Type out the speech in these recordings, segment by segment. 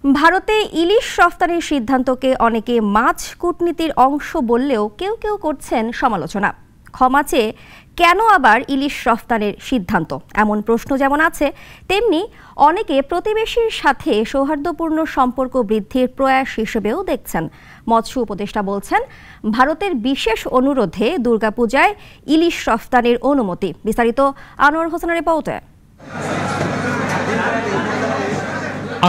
ভারতে ইলিশ রফতানির সিদ্ধান্তকে অনেকে মাছ কূটনীতির অংশ বললেও কেউ কেউ করছেন সমালোচনা। ক্ষমা চেয়ে কেন আবার ইলিশ রফতানির সিদ্ধান্ত, এমন প্রশ্ন যেমন আছে, তেমনি অনেকে প্রতিবেশীর সাথে সৌহার্দ্যপূর্ণ সম্পর্ক বৃদ্ধির প্রয়াস হিসেবেও দেখছেন। মৎস্য উপদেষ্টা বলছেন, ভারতের বিশেষ অনুরোধে দুর্গাপূজায় ইলিশ রফতানির অনুমতি। বিস্তারিত আনোয়ার হোসেনের রিপোর্টে।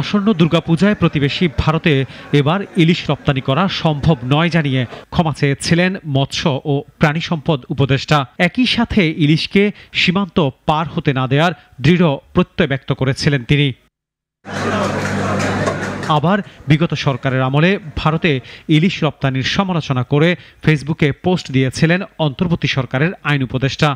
আসন্ন দুর্গাপূজায় প্রতিবেশী ভারতে এবার ইলিশ রপ্তানি করা সম্ভব নয় জানিয়ে ক্ষমা চেয়েছিলেন মৎস্য ও প্রাণী সম্পদ উপদেষ্টা। একই সাথে ইলিশকে সীমান্ত পার হতে না দেওয়ার দৃঢ় প্রত্যয় ব্যক্ত করেছিলেন তিনি। আবার বিগত সরকারের আমলে ভারতে ইলিশ রপ্তানির সমালোচনা করে ফেসবুকে পোস্ট দিয়েছিলেন অন্তর্বর্তী সরকারের আইন উপদেষ্টা।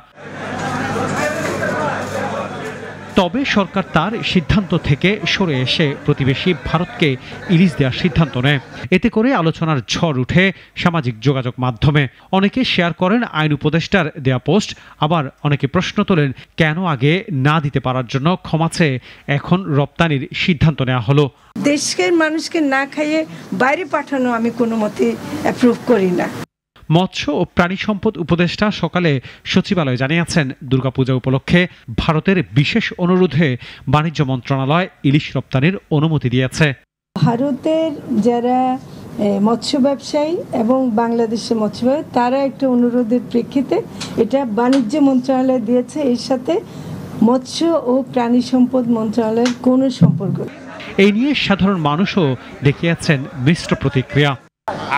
তবে সরকার তার সিদ্ধান্ত থেকে সরে এসে প্রতিবেশী ভারতকে ইলিশ দেওয়ার সিদ্ধান্ত নেয়। এতে করে আলোচনার ঝড় উঠে সামাজিক যোগাযোগ মাধ্যমে। অনেকে শেয়ার করেন আইন উপদেষ্টার দেয়া পোস্ট, আবার অনেকে প্রশ্ন তোলেন কেন আগে না দিতে পারার জন্য ক্ষমা চেয়ে এখন রপ্তানির সিদ্ধান্ত নেওয়া হলো। দেশের মানুষকে না খাইয়ে বাইরে পাঠানো আমি কোনো মতে অ্যাপ্রুভ করি না। মৎস্য ও প্রাণী সম্পদ উপদেষ্টা সকালে সচিবালয়ে জানিয়েছেন, দুর্গাপূজা উপলক্ষে ভারতের বিশেষ অনুরোধে বাণিজ্য মন্ত্রণালয় ইলিশ রপ্তানির অনুমতি দিয়েছে। ভারতের যারা মৎস্য ব্যবসায়ী এবং বাংলাদেশের মৎস্য ব্যবসায়ী তারা একটা অনুরোধের প্রেক্ষিতে এটা বাণিজ্য মন্ত্রণালয় দিয়েছে। এর সাথে মৎস্য ও প্রাণী সম্পদ মন্ত্রণালয়ের কোনো সম্পর্ক নেই। এই নিয়ে সাধারণ মানুষও দেখিয়েছেন মিশ্র প্রতিক্রিয়া।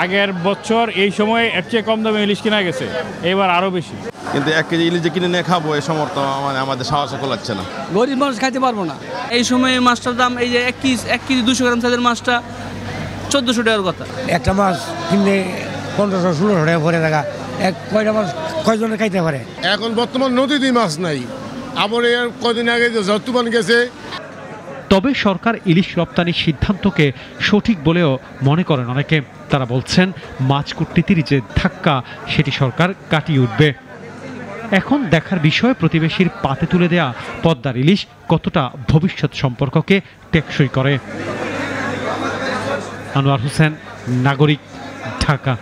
আগের বছর এই সময় এর চেয়ে কম দামে ইলিশ কিনা গেছে, এবার আরো বেশি। কিন্তু 1 কেজি ইলিশ যে কিনে নিয়ে খাবো এই সমর্থ আমাদের সাহস কোলাচ্ছে না। গরিব মানুষ খাইতে পারবো না। এই সময় মাছটার দাম এই যে 1 কেজি 200 গ্রাম সাইজের মাছটা 1400 টাকার কথা। একটা মাছ কিনলে 1500-1600 টাকা ভরে টাকা কয়টা মাছ কয়জনে খাইতে পারে। এখন বর্তমান নদীতে মাছ নাই, আবার এর কদিন আগে যে জতুবান গেছে। তবে সরকার ইলিশ রপ্তানির সিদ্ধান্তকে সঠিক বলেও মনে করেন অনেকে। তারা বলছেন, মাছ কূটনীতির যে ধাক্কা সেটি সরকার কাটিয়ে উঠবে। এখন দেখার বিষয় প্রতিবেশীর পাতে তুলে দেয়া পদ্মার ইলিশ কতটা ভবিষ্যৎ সম্পর্ককে টেকসই করে। আনোয়ার হোসেন, নাগরিক, ঢাকা।